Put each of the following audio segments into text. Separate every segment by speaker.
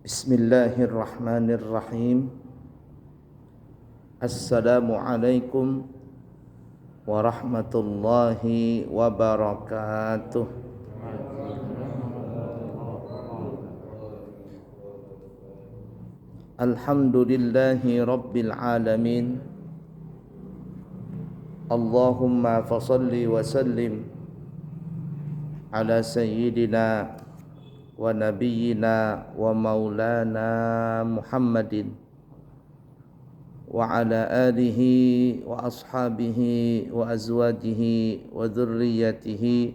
Speaker 1: Bismillahirrahmanirrahim. Assalamualaikum warahmatullahi wabarakatuh. Alhamdulillahi rabbil alamin. Allahumma fasalli wa sallim ala sayyidina wa nabiyyina wa maulana Muhammadin wa ala alihi wa ashabihi wa azwajihi wa dhurriyyatihi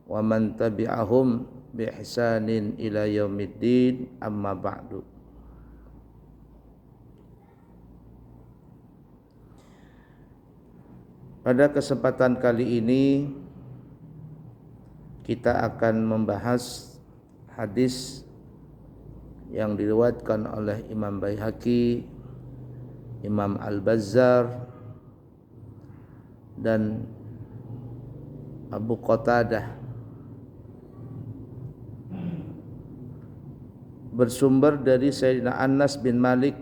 Speaker 1: wa man tabi'ahum bi ihsanin ila yaumiddin, amma ba'du. Pada kesempatan kali ini kita akan membahas hadis yang diriwayatkan oleh Imam Baihaqi, Imam Al-Bazzar, dan Abu Qatadah, bersumber dari Sayyidina Anas bin Malik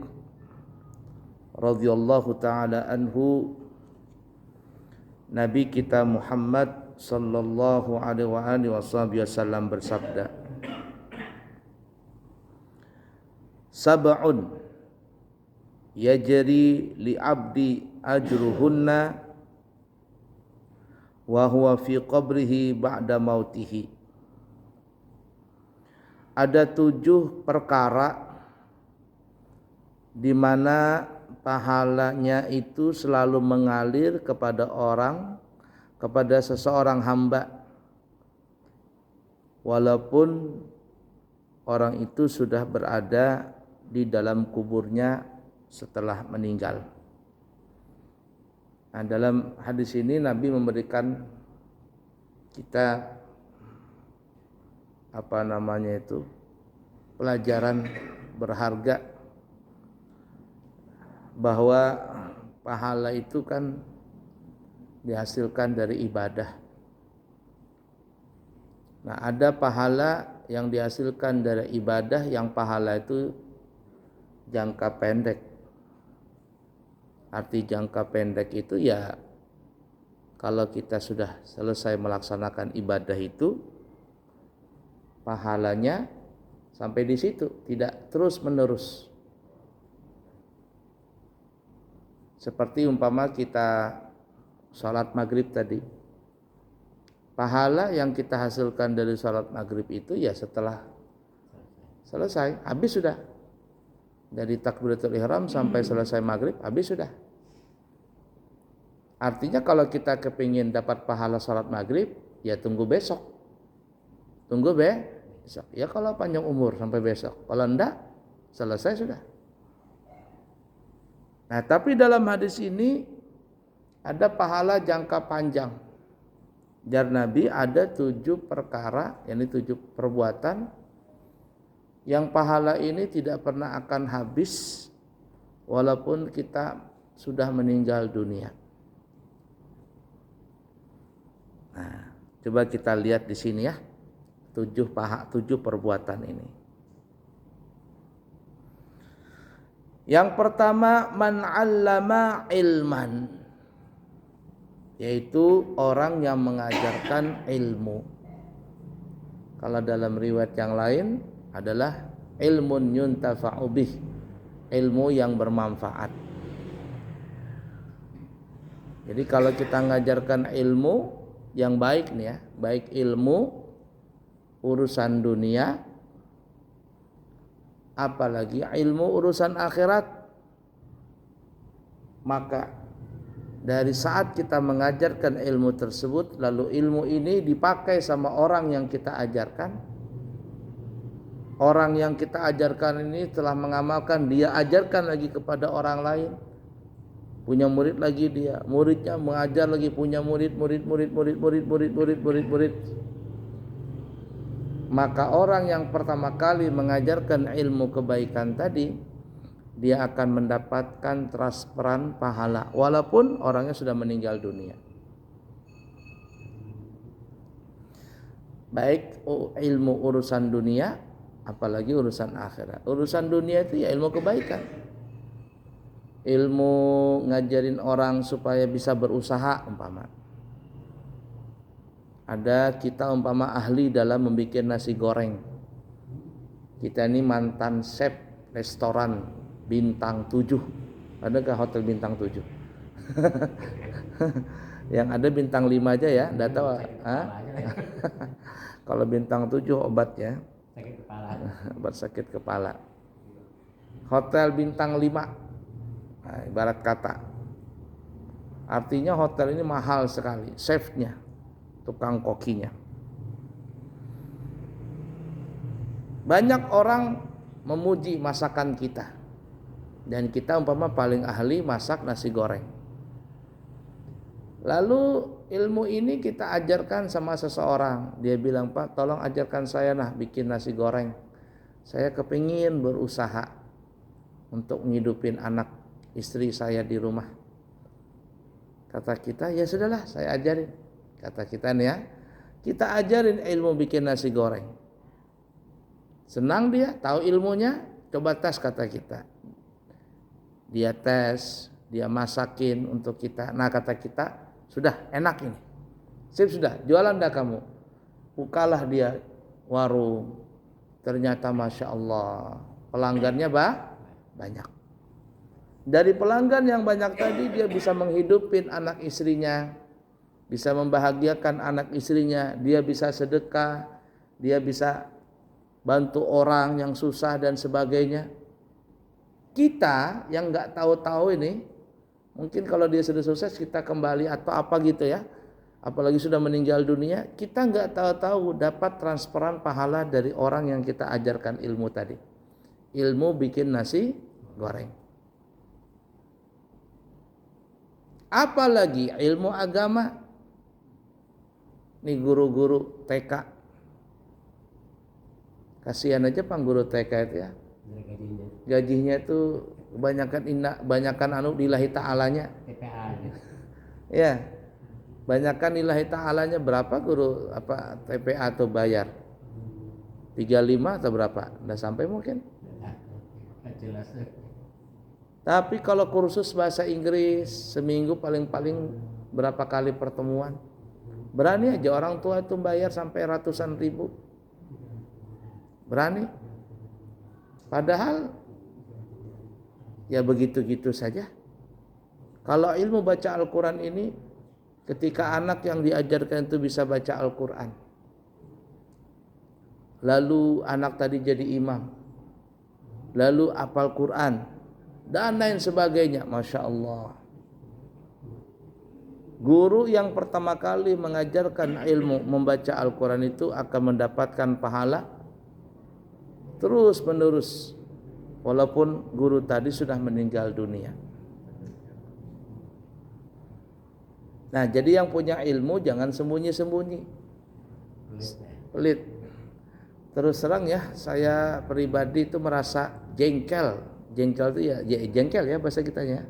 Speaker 1: radhiyallahu ta'ala anhu. Nabi kita Muhammad sallallahu alaihi wasallam bersabda, sab'un yajri li 'abdi ajruhunna wa huwa fi qabrihi ba'da mautihi. Ada 7 perkara di mana pahalanya itu selalu mengalir kepada seseorang hamba walaupun orang itu sudah berada di dalam kuburnya setelah meninggal. Nah, dalam hadis ini Nabi memberikan kita pelajaran berharga bahwa pahala itu kan dihasilkan dari ibadah. Nah, ada pahala yang dihasilkan dari ibadah yang pahala itu jangka pendek. Arti jangka pendek itu ya kalau kita sudah selesai melaksanakan ibadah itu, pahalanya sampai di situ, tidak terus menerus. Seperti umpama kita salat maghrib tadi, pahala yang kita hasilkan dari salat maghrib itu ya setelah selesai, habis sudah. Dari takbiratul ihram sampai selesai maghrib, habis sudah. Artinya kalau kita kepingin dapat pahala salat maghrib, ya tunggu besok. Tunggu besok. Ya kalau panjang umur sampai besok. Kalau enggak, selesai sudah. Nah, tapi dalam hadis ini ada pahala jangka panjang. Jar Nabi ada 7 perkara, yakni 7 perbuatan yang pahala ini tidak pernah akan habis walaupun kita sudah meninggal dunia. Nah, coba kita lihat di sini ya, 7 perbuatan ini. Yang pertama, man 'allama ilman, yaitu orang yang mengajarkan ilmu. Kalau dalam riwayat yang lain adalah ilmun yuntafa'u bih, ilmu yang bermanfaat. Jadi kalau kita mengajarkan ilmu yang baik nih ya, baik ilmu urusan dunia, apalagi ilmu urusan akhirat, maka dari saat kita mengajarkan ilmu tersebut, lalu ilmu ini dipakai sama orang yang kita ajarkan, orang yang kita ajarkan ini telah mengamalkan, dia ajarkan lagi kepada orang lain, punya murid lagi dia, muridnya mengajar lagi, punya murid. Maka orang yang pertama kali mengajarkan ilmu kebaikan tadi, dia akan mendapatkan transferan pahala walaupun orangnya sudah meninggal dunia. Baik ilmu urusan dunia apalagi urusan akhirat. Urusan dunia itu ya ilmu kebaikan, ilmu ngajarin orang supaya bisa berusaha. Umpama ada kita umpama ahli dalam membuat nasi goreng, kita ini mantan chef restoran bintang 7. Adakah hotel bintang 7? Yang ada bintang 5 aja ya, enggak tahu. Kalau bintang 7 obatnya sakit kepala. Obat sakit kepala. Hotel bintang 5. Nah, ibarat kata. Artinya hotel ini mahal sekali, chefnya, tukang kokinya. Banyak orang memuji masakan kita. Dan kita umpama paling ahli masak nasi goreng. Lalu ilmu ini kita ajarkan sama seseorang. Dia bilang, "Pak, tolong ajarkan saya bikin nasi goreng. Saya kepingin berusaha untuk ngidupin anak istri saya di rumah." Kata kita, "Ya sudahlah, saya ajarin." Kata kita nih ya, kita ajarin ilmu bikin nasi goreng. Senang dia, tahu ilmunya, coba tes kata kita. Dia tes, dia masakin untuk kita. Nah kata kita, sudah enak ini. Sip sudah, jualan dah kamu. Bukalah dia warung. Ternyata Masya Allah, pelanggannya banyak. Dari pelanggan yang banyak tadi dia bisa menghidupin anak istrinya, bisa membahagiakan anak istrinya, dia bisa sedekah, dia bisa bantu orang yang susah dan sebagainya. Kita yang nggak tahu-tahu ini, mungkin kalau dia sudah sukses kita kembali atau apa gitu ya, apalagi sudah meninggal dunia, kita nggak tahu-tahu dapat transferan pahala dari orang yang kita ajarkan ilmu tadi, ilmu bikin nasi goreng. Apalagi ilmu agama, nih guru-guru TK, kasihan aja Pak guru TK itu ya, gajinya itu kebanyakan lillahi ta'alanya. Ya, banyakkan lillahi ta'alanya. Berapa guru TPA atau bayar? 35 atau berapa? Udah sampai mungkin. Jelas. Tapi kalau kursus bahasa Inggris seminggu paling-paling berapa kali pertemuan? Berani aja orang tua itu bayar sampai ratusan ribu. Berani. Padahal ya begitu-gitu saja. Kalau ilmu baca Al-Quran ini, ketika anak yang diajarkan itu bisa baca Al-Quran, lalu anak tadi jadi imam, lalu hafal Quran dan lain sebagainya, Masya Allah. Guru yang pertama kali mengajarkan ilmu membaca Al-Quran itu akan mendapatkan pahala terus menerus, walaupun guru tadi sudah meninggal dunia. Nah, jadi yang punya ilmu jangan sembunyi-sembunyi, pelit. Terus terang ya, saya pribadi itu merasa jengkel itu ya jengkel ya bahasa kitanya,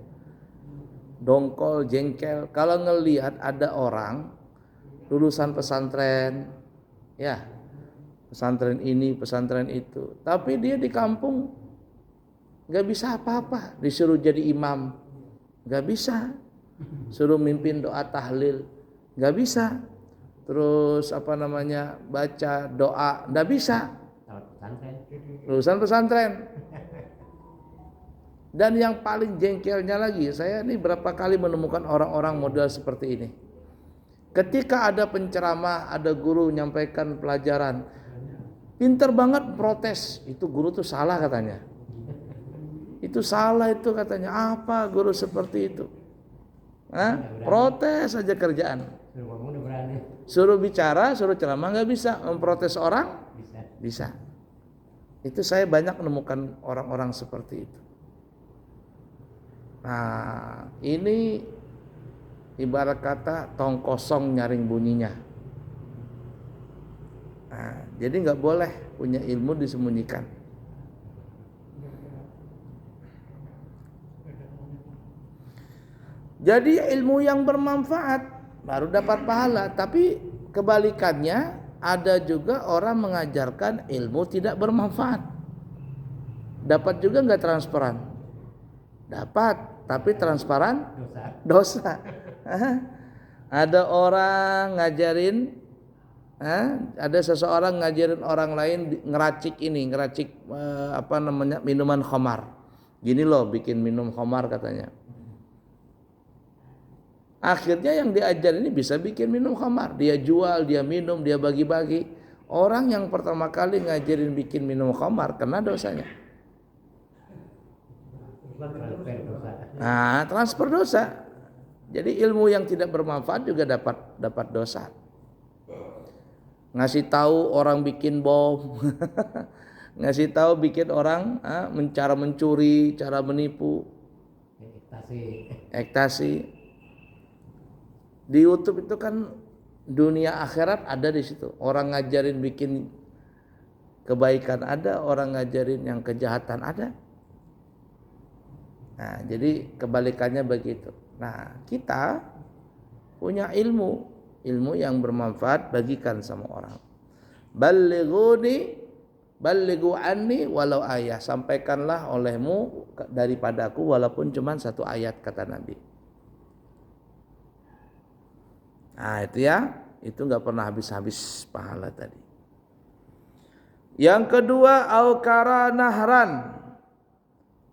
Speaker 1: dongkol, jengkel kalau ngelihat ada orang lulusan pesantren, ya pesantren ini, pesantren itu, tapi dia di kampung nggak bisa apa-apa, disuruh jadi imam nggak bisa, suruh mimpin doa tahlil nggak bisa, terus baca doa nggak bisa, lulusan pesantren. Dan yang paling jengkelnya lagi, saya ini berapa kali menemukan orang-orang model seperti ini. Ketika ada penceramah, ada guru menyampaikan pelajaran, pinter banget protes, itu guru tuh salah katanya. Itu salah itu katanya, apa guru seperti itu? Protes aja kerjaan. Suruh bicara, suruh ceramah nggak bisa, memprotes orang bisa. Itu saya banyak menemukan orang-orang seperti itu. Nah, ini ibarat kata tong kosong nyaring bunyinya. Nah, jadi nggak boleh punya ilmu disembunyikan. Jadi ilmu yang bermanfaat baru dapat pahala, tapi kebalikannya ada juga orang mengajarkan ilmu tidak bermanfaat. Dapat juga nggak transparan? Dapat, tapi transparan dosa. Ada orang ngajarin, ada seseorang ngajarin orang lain ngeracik minuman khamar. Gini loh bikin minum khamar katanya. Akhirnya yang diajar ini bisa bikin minum khamar. Dia jual, dia minum, dia bagi-bagi. Orang yang pertama kali ngajarin bikin minum khamar kena dosanya. Nah, transfer dosa. Jadi ilmu yang tidak bermanfaat juga dapat dosa. Ngasih tahu orang bikin bom, ngasih tahu bikin orang cara mencuri, cara menipu, ekstasi. Di YouTube itu kan dunia akhirat ada di situ. Orang ngajarin bikin kebaikan ada, orang ngajarin yang kejahatan ada. Nah, jadi kebalikannya begitu. Nah, kita punya ilmu yang bermanfaat bagikan sama orang. Ballighu anni walau ayat. Sampaikanlah olehmu daripadaku walaupun cuma satu ayat, kata Nabi. Nah, itu nggak pernah habis-habis pahala tadi. Yang kedua, aukara nahran,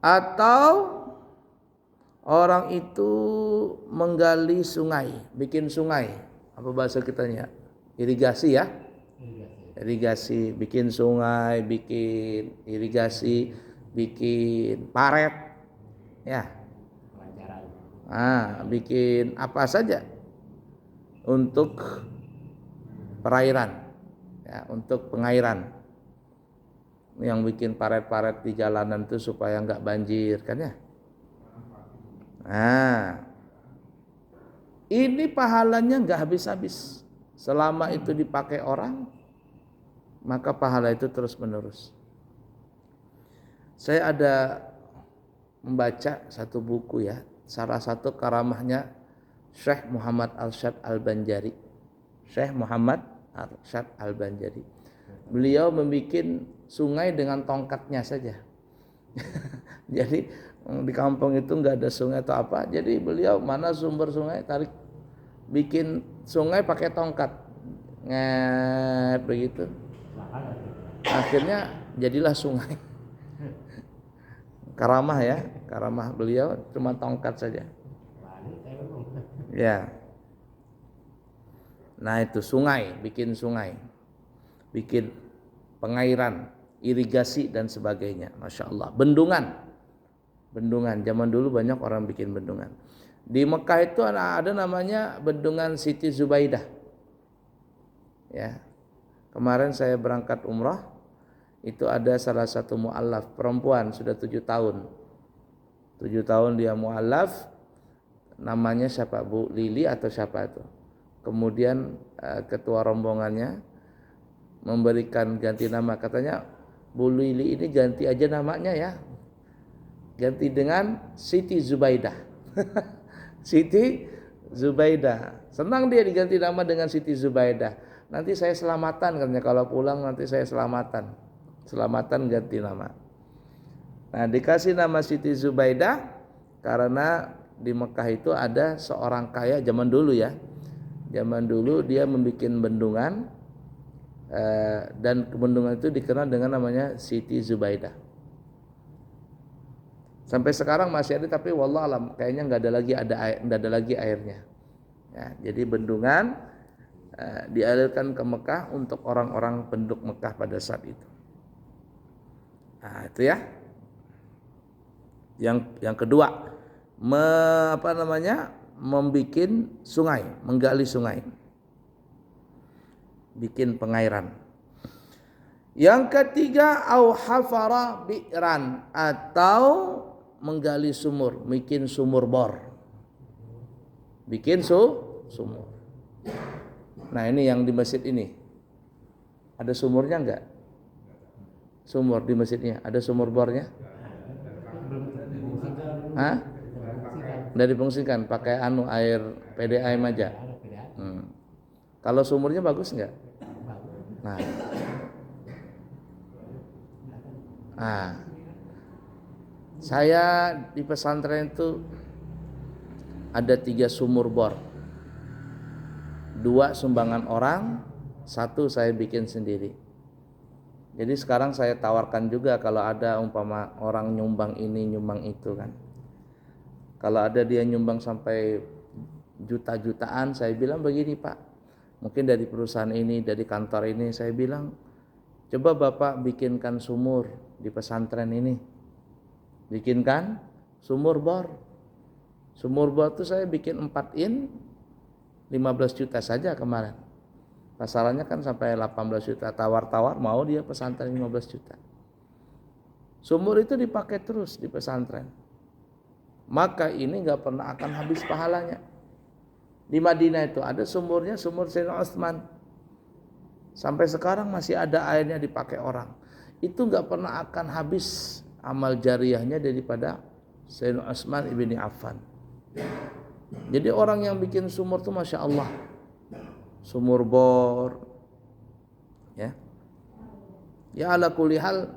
Speaker 1: atau orang itu menggali sungai, bikin sungai. Apa bahasa kitanya? Irigasi ya? Irigasi, bikin sungai, bikin irigasi, bikin paret, ya. Bikin apa saja untuk perairan, ya, untuk pengairan. Yang bikin paret-paret di jalanan itu supaya nggak banjir, kan ya? Nah, ini pahalanya nggak habis-habis. Selama itu dipakai orang, maka pahala itu terus menerus. Saya ada membaca satu buku ya, salah satu karamahnya Syekh Muhammad Arsyad Al-Banjari. Syekh Muhammad Arsyad Al-Banjari. Beliau membuat sungai dengan tongkatnya saja. Jadi di kampung itu nggak ada sungai atau apa. Jadi beliau mana sumber sungai, tarik, bikin sungai pakai tongkat, begitu. Akhirnya jadilah sungai. Karamah ya, karamah beliau cuma tongkat saja. Ya. Nah itu sungai, bikin pengairan, irigasi dan sebagainya. Masya Allah. Bendungan. Zaman dulu banyak orang bikin bendungan. Di Mekah itu ada namanya bendungan Siti Zubaidah. Ya. Kemarin saya berangkat umrah, itu ada salah satu mu'allaf perempuan sudah 7 tahun. 7 tahun dia mu'allaf. Namanya siapa, Bu Lili atau siapa itu. Kemudian ketua rombongannya memberikan ganti nama, katanya Bu Lili ini ganti aja namanya ya, ganti dengan Siti Zubaidah. Siti Zubaidah, senang dia diganti nama dengan Siti Zubaidah. Nanti saya selamatan, katanya kalau pulang nanti saya selamatan ganti nama. Nah dikasih nama Siti Zubaidah karena di Mekah itu ada seorang kaya zaman dulu ya. Zaman dulu dia membuat bendungan, dan bendungan itu dikenal dengan namanya Siti Zubaidah. Sampai sekarang masih ada, tapi wallah alam kayaknya nggak ada lagi airnya. Ya, jadi bendungan dialirkan ke Mekah untuk orang-orang penduduk Mekah pada saat itu. Nah itu ya. Yang kedua, membikin sungai, menggali sungai, bikin pengairan. Yang ketiga, au hafara bi'ran, atau menggali sumur, bikin sumur bor, bikin sumur. Nah ini yang di masjid ini ada sumurnya enggak? Sumur di masjidnya ada sumur bornya? Udah difungsikan pakai air PDAM aja. Kalau sumurnya bagus nggak? Nah, nah, saya di pesantren itu ada 3 sumur bor, 2 sumbangan orang, 1 saya bikin sendiri. Jadi sekarang saya tawarkan juga kalau ada umpama orang nyumbang ini nyumbang itu kan. Kalau ada dia nyumbang sampai juta-jutaan, saya bilang begini Pak, mungkin dari perusahaan ini, dari kantor ini, saya bilang coba Bapak bikinkan sumur di pesantren ini. Bikinkan sumur bor. Sumur bor itu saya bikin 4 in 15 juta saja kemarin. Pasarannya kan sampai 18 juta. Tawar-tawar mau dia pesantren 15 juta. Sumur itu dipakai terus di pesantren. Maka ini gak pernah akan habis pahalanya. Di Madinah itu ada sumurnya, sumur Sayyidina Utsman. Sampai sekarang masih ada airnya dipakai orang. Itu gak pernah akan habis amal jariyahnya daripada Sayyidina Utsman ibni Affan. Jadi orang yang bikin sumur itu Masya Allah, sumur bor, ya ala kulli hal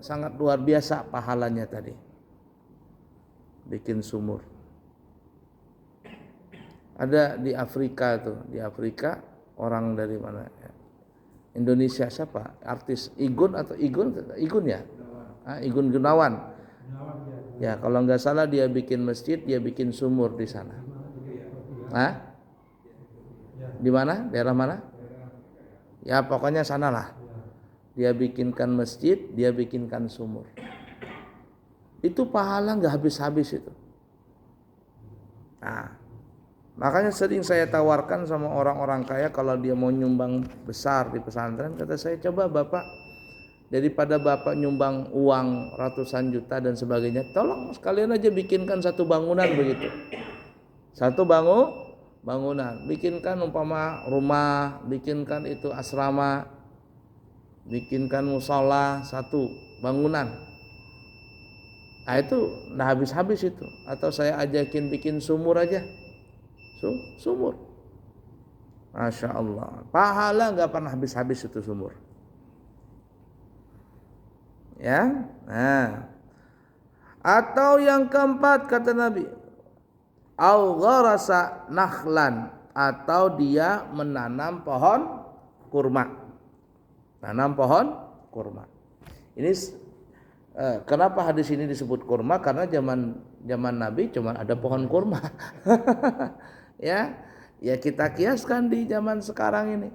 Speaker 1: sangat luar biasa pahalanya tadi bikin sumur. Ada di Afrika tuh, di Afrika orang dari mana? Indonesia siapa? Artis Igun atau Igun ya? Igun Gunawan. Ya kalau nggak salah dia bikin masjid, dia bikin sumur di sana. Di mana? Daerah mana? Ya pokoknya sanalah. Dia bikinkan masjid, dia bikinkan sumur. Itu pahala nggak habis-habis itu. Nah, makanya sering saya tawarkan sama orang-orang kaya kalau dia mau nyumbang besar di pesantren, kata saya coba Bapak, daripada Bapak nyumbang uang ratusan juta dan sebagainya, tolong sekalian aja bikinkan satu bangunan begitu. Satu bangunan, bikinkan umpama rumah, bikinkan itu asrama, bikinkan musola, satu bangunan. Nah itu nggak habis-habis itu. Atau saya ajakin bikin sumur aja, sumur. Masya Allah, pahala nggak pernah habis-habis itu sumur. Ya, nah. Atau yang keempat kata Nabi, au gharasa nakhlan, atau dia menanam pohon kurma. Nanam pohon kurma. Ini kenapa hadis ini disebut kurma? Karena zaman Nabi cuma ada pohon kurma. ya kita kiaskan di zaman sekarang ini.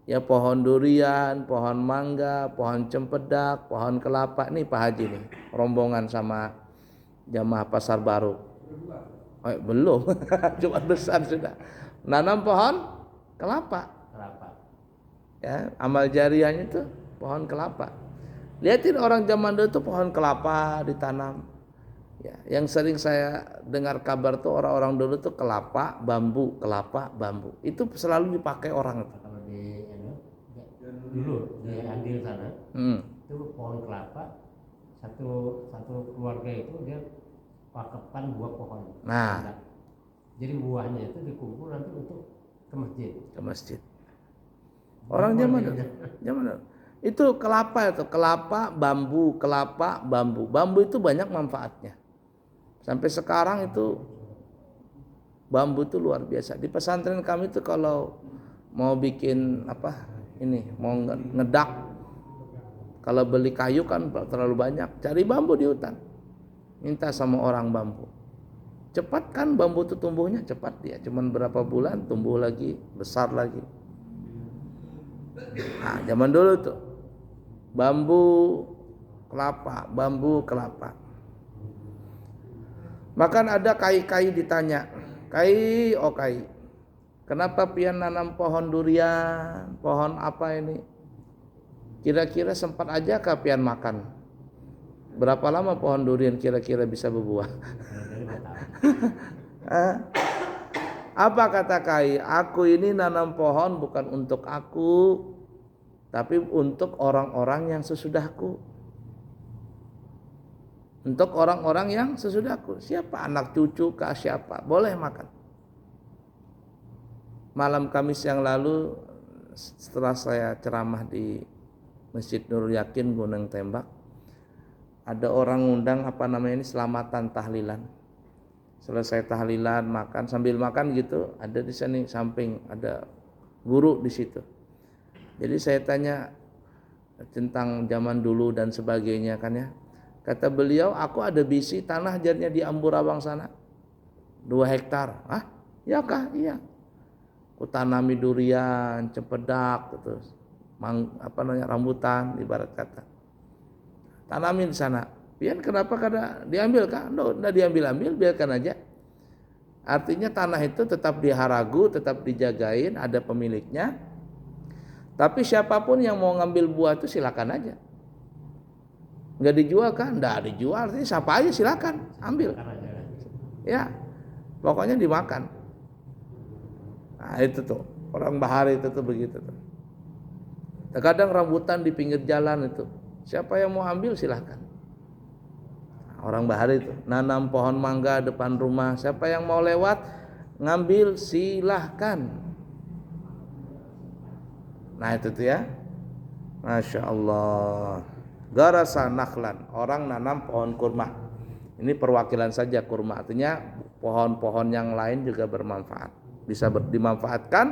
Speaker 1: Ya pohon durian, pohon mangga, pohon cempedak, pohon kelapa. Nih Pak Haji nih, rombongan sama jamaah Pasar Baru. Belum, cuma besar sudah. Nanam pohon kelapa. Ya, amal jariyahnya itu pohon kelapa. Lihatin orang zaman dulu itu pohon kelapa ditanam. Ya, yang sering saya dengar kabar tuh orang-orang dulu tuh kelapa, bambu. Itu selalu dipakai orang.
Speaker 2: Kalau dulu di Andil sana, itu pohon kelapa, satu keluarga itu dia pakepan buah pohon.
Speaker 1: Nah,
Speaker 2: jadi buahnya itu dikumpul nanti untuk ke masjid.
Speaker 1: Orang zaman dulu. Itu kelapa itu, bambu. Bambu itu banyak manfaatnya. Sampai sekarang itu bambu itu luar biasa. Di pesantren kami itu kalau mau bikin mau ngedak, kalau beli kayu kan terlalu banyak, cari bambu di hutan. Minta sama orang bambu. Cepat kan bambu itu tumbuhnya cepat dia. Cuman berapa bulan tumbuh lagi, besar lagi. Nah, zaman dulu tuh bambu kelapa. Makan ada kai ditanya, kai, kenapa pian nanam pohon durian, pohon apa ini? Kira-kira sempat aja kah pian makan? Berapa lama pohon durian kira-kira bisa berbuah? Apa kata kai? Aku ini nanam pohon bukan untuk aku, tapi untuk orang-orang yang sesudahku. Untuk orang-orang yang sesudahku. Siapa? Anak cucu kah siapa? Boleh makan. Malam Kamis yang lalu setelah saya ceramah di Masjid Nurul Yakin Gunung Tembak, ada orang ngundang selamatan tahlilan. Selesai tahlilan makan, sambil makan gitu, ada di sini samping ada guru di situ. Jadi saya tanya tentang zaman dulu dan sebagainya kan ya. Kata beliau, aku ada bisi tanah jadinya di Amburawang sana 2 hektar. Ah, ya kah? Iya. Aku tanami durian, cempedak, terus rambutan ibarat kata. Tanamin di sana. Pian kenapa kada diambil kah? Nggak diambil-ambil, biarkan aja. Artinya tanah itu tetap diharagu, tetap dijagain, ada pemiliknya. Tapi siapapun yang mau ngambil buah itu silakan aja. Nggak dijual kan? Nggak dijual, artinya siapa aja silakan ambil. Ya, pokoknya dimakan. Nah itu tuh, orang bahari itu tuh begitu tuh. Terkadang rambutan di pinggir jalan itu, siapa yang mau ambil silahkan. Nah, orang bahari itu, nanam pohon mangga depan rumah, siapa yang mau lewat ngambil silahkan. Nah itu tuh ya, Masya Allah. Garasa nakhlan, orang nanam pohon kurma. Ini perwakilan saja kurma, artinya pohon-pohon yang lain juga bermanfaat. Bisa dimanfaatkan,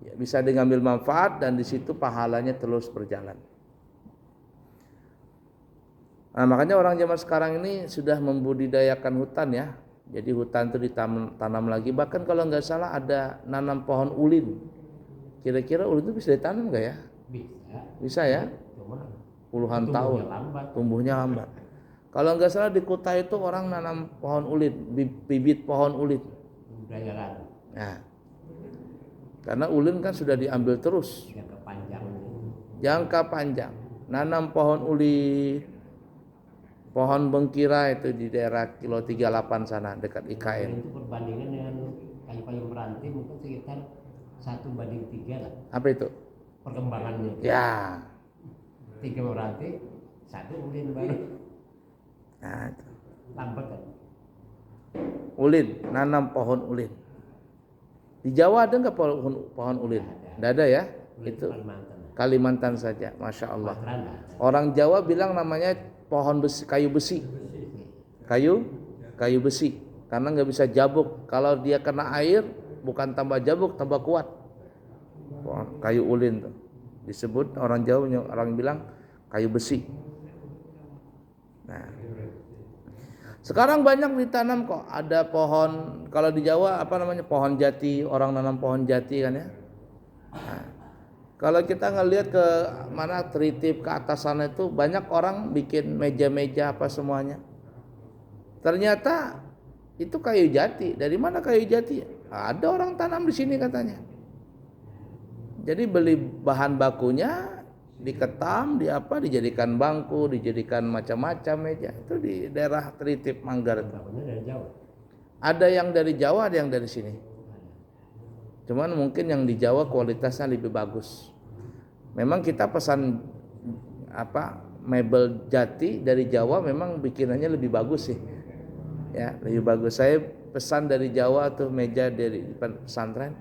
Speaker 1: ya, bisa diambil manfaat dan di situ pahalanya terus berjalan. Nah, makanya orang zaman sekarang ini sudah membudidayakan hutan ya. Jadi hutan itu ditanam lagi. Bahkan kalau nggak salah ada nanam pohon ulin. Kira-kira ulin itu bisa ditanam nggak ya?
Speaker 2: Bisa.
Speaker 1: Bisa ya? Puluhan tahun. Tumbuhnya lambat. Kalau nggak salah di Kutai itu orang nanam pohon ulin, bibit pohon ulin. Nah, karena ulin kan sudah diambil terus. Jangka panjang. Nanam pohon ulin, pohon bengkira itu di daerah kilo 38 sana dekat IKN.
Speaker 2: Itu perbandingan dengan kayu-kayu meranti mungkin sekitar 1:3 lah.
Speaker 1: Apa itu?
Speaker 2: Perkembangannya.
Speaker 1: Ya.
Speaker 2: 3 meranti, 1 ulin baru.
Speaker 1: Nah, itu.
Speaker 2: Lambat kan?
Speaker 1: Ulin, nanam pohon ulin. Di Jawa ada nggak pohon ulin? Nggak ada ya? Itu Kalimantan saja, Masya Allah. Orang Jawa bilang namanya pohon besi, kayu besi. Kayu besi. Karena nggak bisa jabuk. Kalau dia kena air, bukan tambah jabuk, tambah kuat. Kayu ulin tuh. Disebut orang Jawa, orang bilang kayu besi. Nah, sekarang banyak ditanam kok. Ada pohon, kalau di Jawa pohon jati, orang nanam pohon jati kan ya. Nah, kalau kita ngelihat ke mana Tritip ke atas sana itu banyak orang bikin meja-meja apa semuanya. Ternyata itu kayu jati. Dari mana kayu jati? Ada orang tanam di sini katanya. Jadi beli bahan bakunya, diketam, dijadikan bangku, dijadikan macam-macam meja. Itu di daerah Tritip Manggar itu.
Speaker 2: Dari Jawa.
Speaker 1: Ada yang dari Jawa, ada yang dari sini. Cuman mungkin yang di Jawa kualitasnya lebih bagus. Memang kita pesan mebel jati dari Jawa memang bikinannya lebih bagus sih. Ya, lebih bagus. Saya pesan dari Jawa tuh meja dari pesantren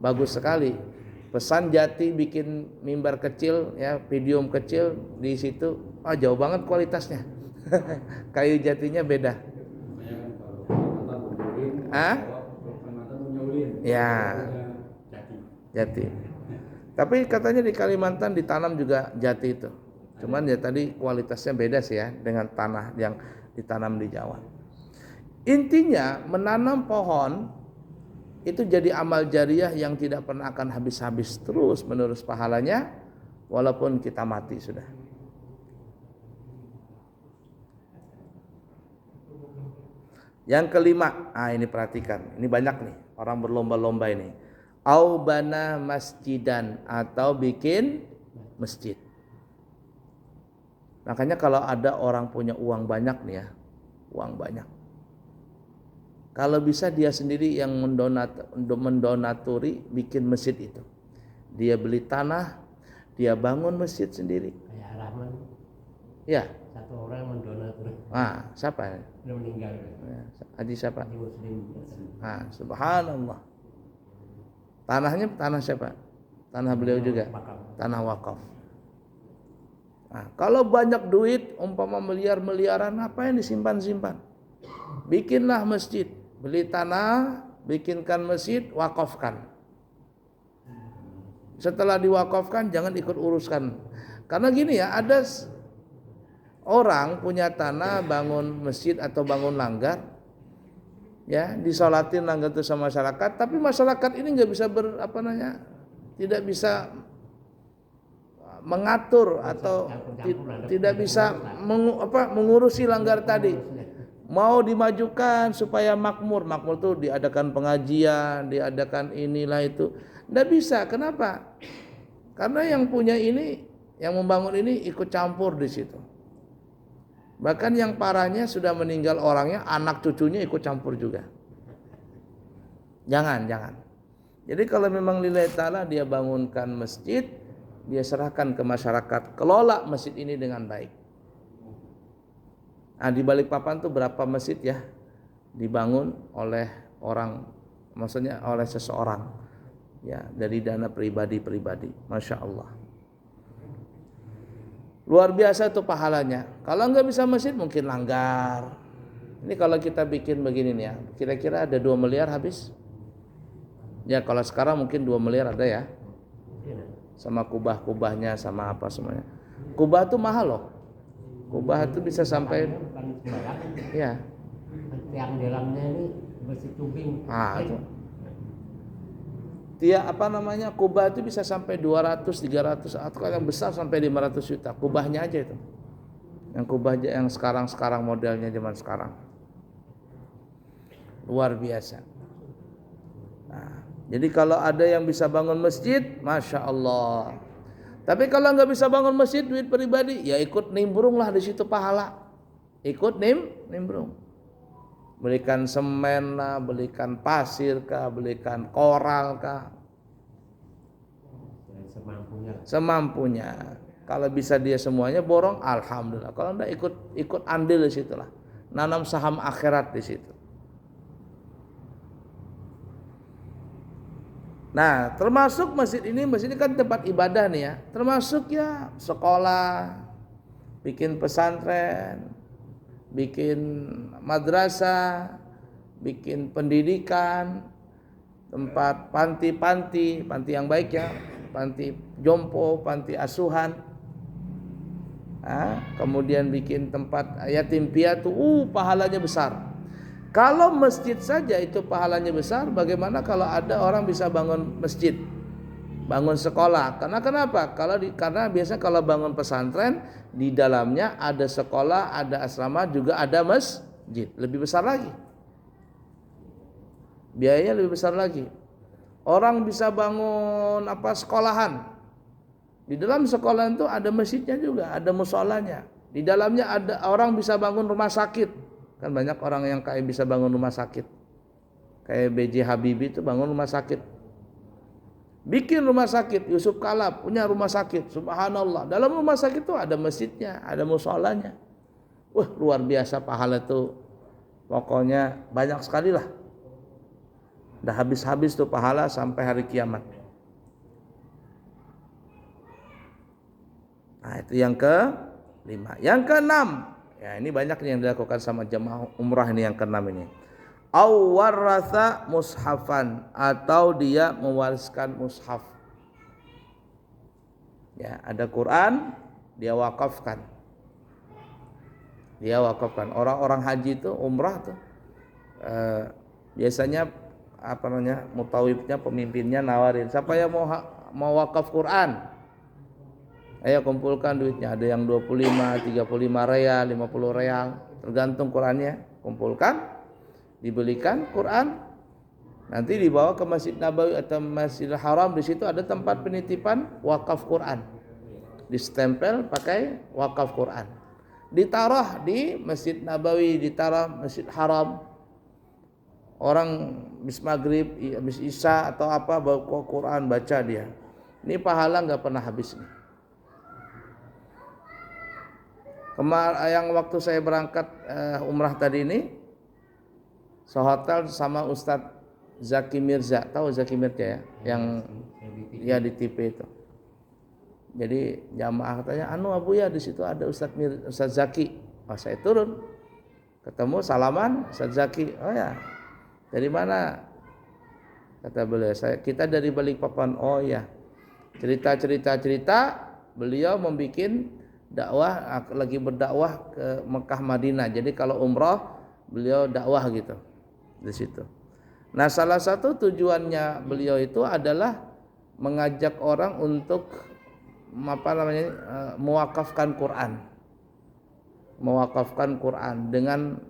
Speaker 1: bagus sekali. Pesan jati bikin mimbar kecil ya, podium kecil di situ. Jauh banget kualitasnya. Kayu jatinya beda. Ya. Jati. Tapi katanya di Kalimantan ditanam juga jati itu. Cuman ya tadi kualitasnya beda sih ya dengan tanah yang ditanam di Jawa. Intinya menanam pohon itu jadi amal jariah yang tidak pernah akan habis-habis, terus menerus pahalanya walaupun kita mati sudah. Yang kelima, ini perhatikan, ini banyak nih orang berlomba-lomba ini. Au bana masjidan, atau bikin masjid. Makanya kalau ada orang punya uang banyak nih ya, uang banyak. Kalau bisa dia sendiri yang mendonatori bikin masjid itu. Dia beli tanah, dia bangun masjid sendiri.
Speaker 2: Kayak Rahman.
Speaker 1: Ya.
Speaker 2: Satu orang mendonatori.
Speaker 1: Siapa?
Speaker 2: Sudah meninggal.
Speaker 1: Haji siapa?
Speaker 2: Haji Muslim.
Speaker 1: Subhanallah. Tanahnya tanah siapa? Tanah beliau juga,
Speaker 2: Wakaf.
Speaker 1: tanah wakaf. Nah, kalau banyak duit, umpama miliar-miliaran, apa yang disimpan-simpan? Bikinlah masjid, beli tanah, bikinkan masjid, wakafkan. Setelah diwakafkan, jangan ikut uruskan. Karena gini ya, ada orang punya tanah, bangun masjid atau bangun langgar, ya disolatin langgar itu sama masyarakat, tapi masyarakat ini nggak bisa tidak bisa mengatur atau tidak bisa mengurusi langgar tadi. Mau dimajukan supaya makmur tuh diadakan pengajian, diadakan inilah itu, nggak bisa. Kenapa? Karena yang punya ini, yang membangun ini ikut campur di situ. Bahkan yang parahnya sudah meninggal orangnya, anak cucunya ikut campur juga. Jangan. Jadi kalau memang lillahi ta'ala dia bangunkan masjid, dia serahkan ke masyarakat, kelola masjid ini dengan baik. Nah, di Balikpapan tuh berapa masjid ya dibangun oleh orang, maksudnya oleh seseorang, ya dari dana pribadi, masya Allah. Luar biasa tuh pahalanya. Kalau nggak bisa masjid mungkin langgar. Ini kalau kita bikin begini nih ya, kira-kira ada 2 miliar habis. Ya kalau sekarang mungkin 2 miliar ada ya. Sama kubah-kubahnya, sama apa semuanya. Kubah tuh mahal loh. Kubah itu bisa sampai ya.
Speaker 2: Tiang dalamnya ini besi tubing.
Speaker 1: Itu. Kubah itu bisa sampai 200, 300 atau yang besar sampai 500 juta. Kubahnya aja itu. Yang kubah yang sekarang modelnya zaman sekarang. Luar biasa. Nah, jadi kalau ada yang bisa bangun masjid, masya Allah. Tapi kalau nggak bisa bangun masjid, duit pribadi, ya ikut nimbrung lah di situ pahala. Ikut nimbrung. Belikan semen lah, belikan pasir kah, belikan koral kah. Semampunya. Kalau bisa dia semuanya borong, alhamdulillah. Kalau enggak ikut andil di situ lah. Nanam saham akhirat di situ. Nah, termasuk masjid ini kan tempat ibadah nih ya. Termasuk ya sekolah, bikin pesantren, bikin madrasah, bikin pendidikan, tempat panti yang baik ya, panti jompo, panti asuhan. Kemudian bikin tempat yatim piatu, pahalanya besar. Kalau masjid saja itu pahalanya besar, bagaimana kalau ada orang bisa bangun masjid, bangun sekolah? Karena kenapa? Karena biasanya kalau bangun pesantren di dalamnya ada sekolah, ada asrama, juga ada masjid, lebih besar lagi. Biayanya lebih besar lagi. Orang bisa bangun sekolahan. Di dalam sekolah itu ada masjidnya juga, ada musholanya. Di dalamnya ada orang bisa bangun rumah sakit. Kan banyak orang yang kayak bisa bangun rumah sakit. Kayak B.J. Habibie itu bangun rumah sakit. Bikin rumah sakit. Yusuf Kala punya rumah sakit. Subhanallah. Dalam rumah sakit itu ada masjidnya, ada musholanya. Wah, luar biasa pahala itu. Pokoknya banyak sekali lah. Udah habis-habis tuh pahala sampai hari kiamat. Nah, itu yang ke-5. Yang ke-6. Ya, ini banyak yang dilakukan sama jemaah umrah ini yang ke-6 ini. Au waratha mushafan, atau dia mewariskan mushaf. Ya, ada Quran, dia wakafkan. Orang-orang haji itu umrah tuh biasanya mutawifnya, pemimpinnya nawarin, siapa yang mau wakaf Quran? Ayo kumpulkan duitnya, ada yang 25, 35 real, 50 real, tergantung Qurannya. Kumpulkan, dibelikan Quran, nanti dibawa ke Masjid Nabawi atau Masjidil Haram. Di situ ada tempat penitipan wakaf Quran, distempel pakai wakaf Quran, ditaruh di Masjid Nabawi, ditaruh Masjid Haram. Orang habis maghrib, habis isya atau apa, bawa Quran, baca dia. Ini pahala nggak pernah habis nih. Yang waktu saya berangkat umrah tadi ini, sehotel sama Ustadz Zaki Mirza. Tahu Zaki Mirza ya? Yang Ya di TV itu. Jadi jamaah katanya, anu Abu ya di situ ada Ustaz Zaki. Oh, saya turun. Ketemu salaman Ustaz Zaki. Oh ya. Dari mana? Kata beliau, kita dari Balikpapan. Oh ya. Cerita beliau membuat dakwah, lagi berdakwah ke Mekah Madinah. Jadi kalau umroh beliau dakwah gitu di situ. Nah, salah satu tujuannya beliau itu adalah mengajak orang untuk mewakafkan Quran dengan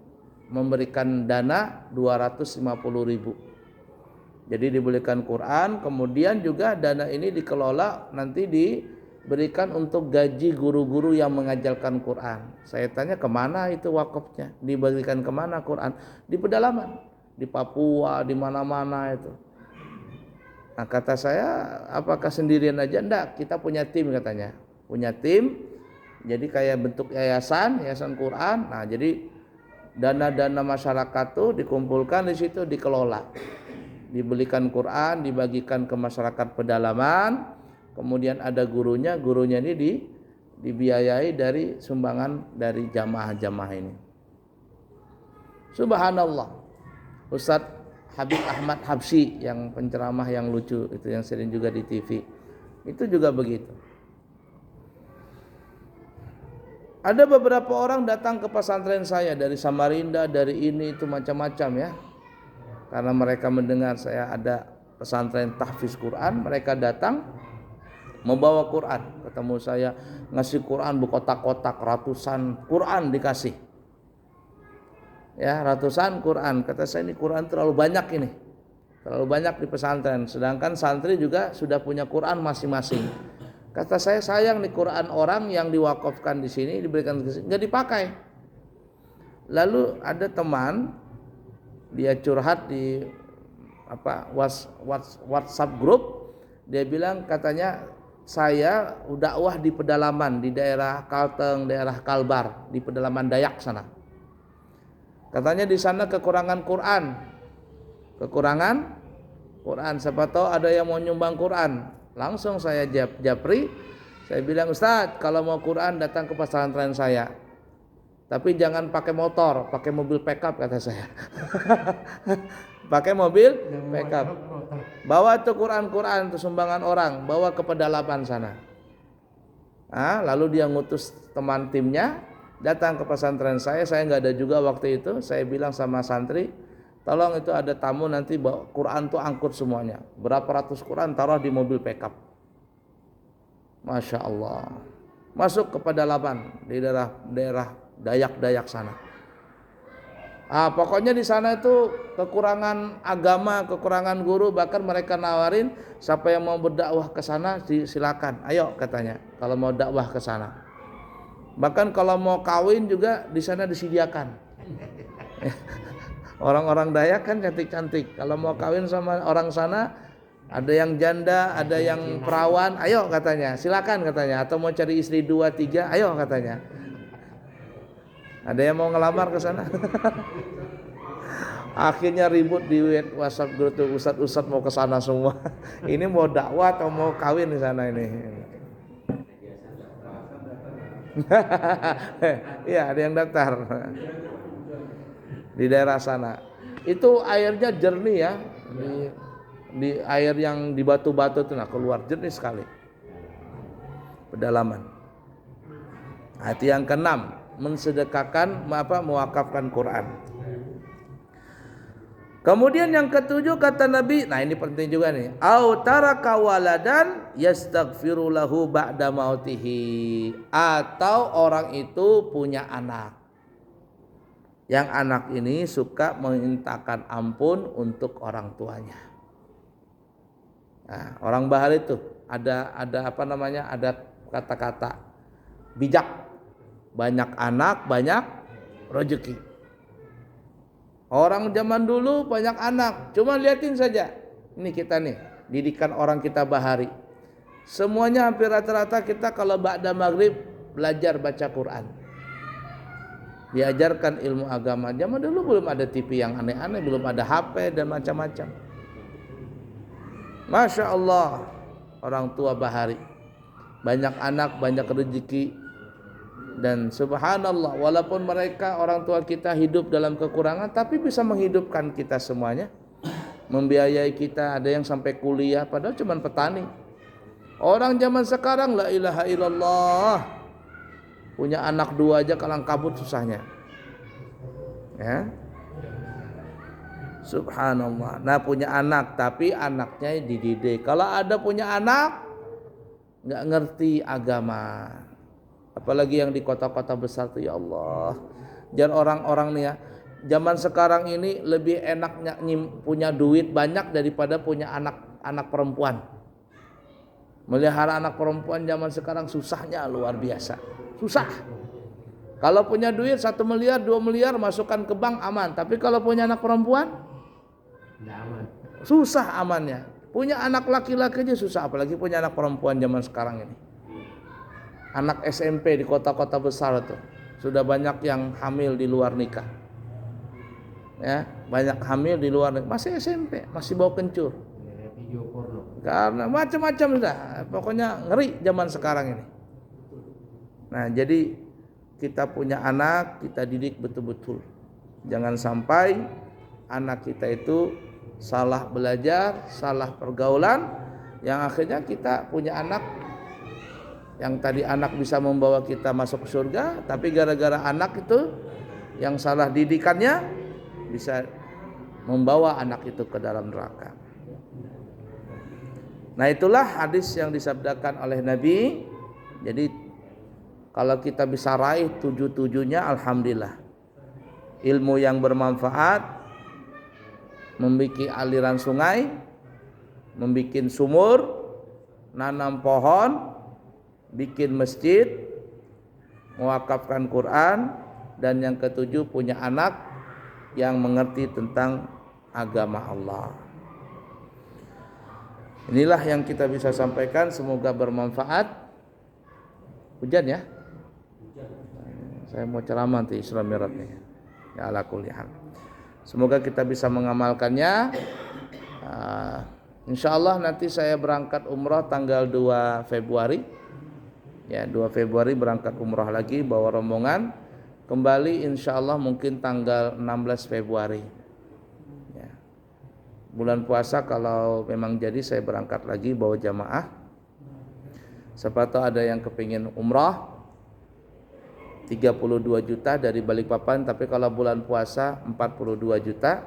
Speaker 1: memberikan dana 250.000. Jadi dibelikan Quran, kemudian juga dana ini dikelola nanti diberikan untuk gaji guru-guru yang mengajarkan Quran. Saya tanya kemana itu wakafnya? Diberikan kemana Quran? Di pedalaman, di Papua, di mana-mana itu. Nah, kata saya, apakah sendirian aja? Enggak, kita punya tim katanya. Punya tim, jadi kayak bentuk yayasan Quran. Nah, jadi dana-dana masyarakat tuh dikumpulkan di situ, dikelola. Dibelikan Quran, dibagikan ke masyarakat pedalaman. Kemudian ada gurunya ini dibiayai dari sumbangan dari jamaah-jamaah ini. Subhanallah. Ustadz Habib Ahmad Habsyi yang penceramah yang lucu itu, yang sering juga di TV, itu juga begitu. Ada beberapa orang datang ke pesantren saya dari Samarinda, dari ini itu macam-macam ya. Karena mereka mendengar saya ada pesantren tahfiz Quran, mereka datang membawa Quran, ketemu saya, ngasih Quran berkotak-kotak, ratusan Quran dikasih. Ya, ratusan Quran. Kata saya, ini Quran terlalu banyak ini. Terlalu banyak di pesantren. Sedangkan santri juga sudah punya Quran masing-masing. Kata saya, sayang nih Quran orang yang diwakafkan di sini, diberikan ke sini, enggak dipakai. Lalu ada teman, dia curhat di WhatsApp grup, dia bilang katanya saya dakwah di pedalaman di daerah Kalteng, daerah Kalbar, di pedalaman Dayak sana. Katanya di sana kekurangan Quran. Siapa tahu ada yang mau nyumbang Quran. Langsung saya japri. Saya bilang, Ustaz, kalau mau Quran datang ke pesantren saya. Tapi jangan pakai motor, pakai mobil pickup kata saya. Pakai mobil pickup. Bawa tuh Quran itu sumbangan orang, bawa ke pedalaman sana. Nah, lalu dia ngutus teman timnya datang ke pesantren saya nggak ada juga waktu itu. Saya bilang sama santri, tolong itu ada tamu nanti bawa Quran tuh angkut semuanya. Berapa ratus Quran taruh di mobil pickup. Masya Allah. Masuk ke pedalaman di daerah Dayak sana. Pokoknya di sana itu kekurangan agama, kekurangan guru, bahkan mereka nawarin siapa yang mau berdakwah ke sana silakan. Ayo katanya, kalau mau dakwah ke sana. Bahkan kalau mau kawin juga di sana disediakan. Orang-orang Dayak kan cantik-cantik. Kalau mau kawin sama orang sana, ada yang janda, ada yang perawan, ayo katanya, silakan katanya. Atau mau cari istri 2, 3, ayo katanya. Ada yang mau ngelamar ke sana. Akhirnya ribut di WhatsApp grup tuh, ustadz mau ke sana semua. Ini mau dakwah atau mau kawin di sana ini. Iya, ada yang daftar di daerah sana. Itu airnya jernih ya, di air yang di batu-batu itu, nah keluar jernih sekali. Pedalaman. Itu yang keenam, mensedekahkan mewakafkan Quran. Kemudian yang ketujuh kata Nabi, nah ini penting juga nih, au taraka waladan yastaghfiru lahu ba'da mautihi, atau orang itu punya anak. Yang anak ini suka memintakan ampun untuk orang tuanya. Nah, orang Bahar itu ada ada kata-kata bijak. Banyak anak, banyak rezeki. Orang zaman dulu banyak anak, cuma liatin saja. Ini kita nih, didikan orang kita Bahari. Semuanya hampir rata-rata kita kalau ba'da maghrib belajar baca Quran. Diajarkan ilmu agama. Zaman dulu belum ada TV yang aneh-aneh, belum ada HP dan macam-macam. Masya Allah. orang tua bahari. Banyak anak, banyak rezeki. Dan subhanallah, walaupun mereka orang tua kita hidup dalam kekurangan, tapi bisa menghidupkan kita semuanya, membiayai kita. Ada yang sampai kuliah padahal cuma petani. Orang zaman sekarang la ilaha illallah, punya anak 2 aja kalang kabut susahnya, ya. Subhanallah. Nah, punya anak tapi anaknya dididik. Kalau ada punya anak nggak ngerti agama, apalagi yang di kota-kota besar tuh, ya Allah. Jangan orang-orang nih ya, zaman sekarang ini lebih enaknya punya duit banyak daripada punya anak perempuan. Melihara anak perempuan zaman sekarang susahnya luar biasa. Susah. Kalau punya duit 1 miliar, 2 miliar masukkan ke bank aman. Tapi kalau punya anak perempuan,
Speaker 2: Nggak aman.
Speaker 1: susah amannya. Punya anak laki-laki aja susah, apalagi punya anak perempuan zaman sekarang ini. Anak SMP di kota-kota besar tuh sudah banyak yang hamil di luar nikah. Ya, banyak hamil di luar nikah, masih SMP, masih bau kencur.
Speaker 2: Video porno.
Speaker 1: Karena macam-macam sudah, pokoknya ngeri zaman sekarang ini. Nah, jadi kita punya anak, kita didik betul-betul. Jangan sampai anak kita itu salah belajar, salah pergaulan, yang akhirnya kita punya anak yang tadi anak bisa membawa kita masuk surga, tapi gara-gara anak itu yang salah didikannya bisa membawa anak itu ke dalam neraka. Nah, itulah hadis yang disabdakan oleh Nabi. Jadi kalau kita bisa raih 7-7-nya, alhamdulillah. Ilmu yang bermanfaat, membuat aliran sungai, membuat sumur, nanam pohon, bikin masjid, mewakafkan Quran, dan yang ke-7 punya anak yang mengerti tentang agama Allah. Inilah yang kita bisa sampaikan, semoga bermanfaat. Hujan ya? Saya mau ceramah nanti Isra Mi'raj nih. Ya ala kulli hal. Semoga kita bisa mengamalkannya. Insyaallah nanti saya berangkat umrah tanggal 2 Februari. Ya, 2 Februari berangkat umrah lagi bawa rombongan. Kembali insyaallah mungkin tanggal 16 Februari. Ya. Bulan puasa kalau memang jadi saya berangkat lagi bawa jamaah. Siapa tahu ada yang kepingin umrah 32 juta dari Balikpapan, tapi kalau bulan puasa 42 juta.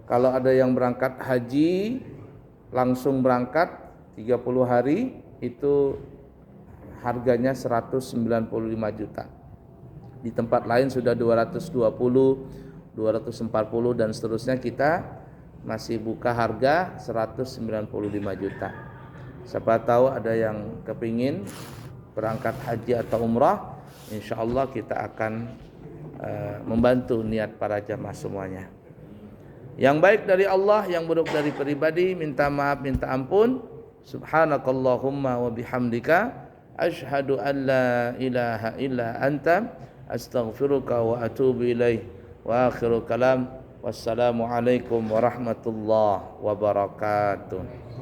Speaker 1: Kalau ada yang berangkat haji langsung berangkat 30 hari itu harganya 195 juta. Di tempat lain sudah 220, 240 dan seterusnya, kita masih buka harga 195 juta. Siapa tahu ada yang kepingin berangkat haji atau umrah, insyaallah kita akan membantu niat para jamaah semuanya. Yang baik dari Allah, yang buruk dari pribadi, minta maaf, minta ampun. Subhanakallahumma wa bihamdika asyhadu an la ilaha illa anta astaghfiruka wa atubu ilaih. Wa akhiru kalam, wassalamu alaikum warahmatullahi wabarakatuh.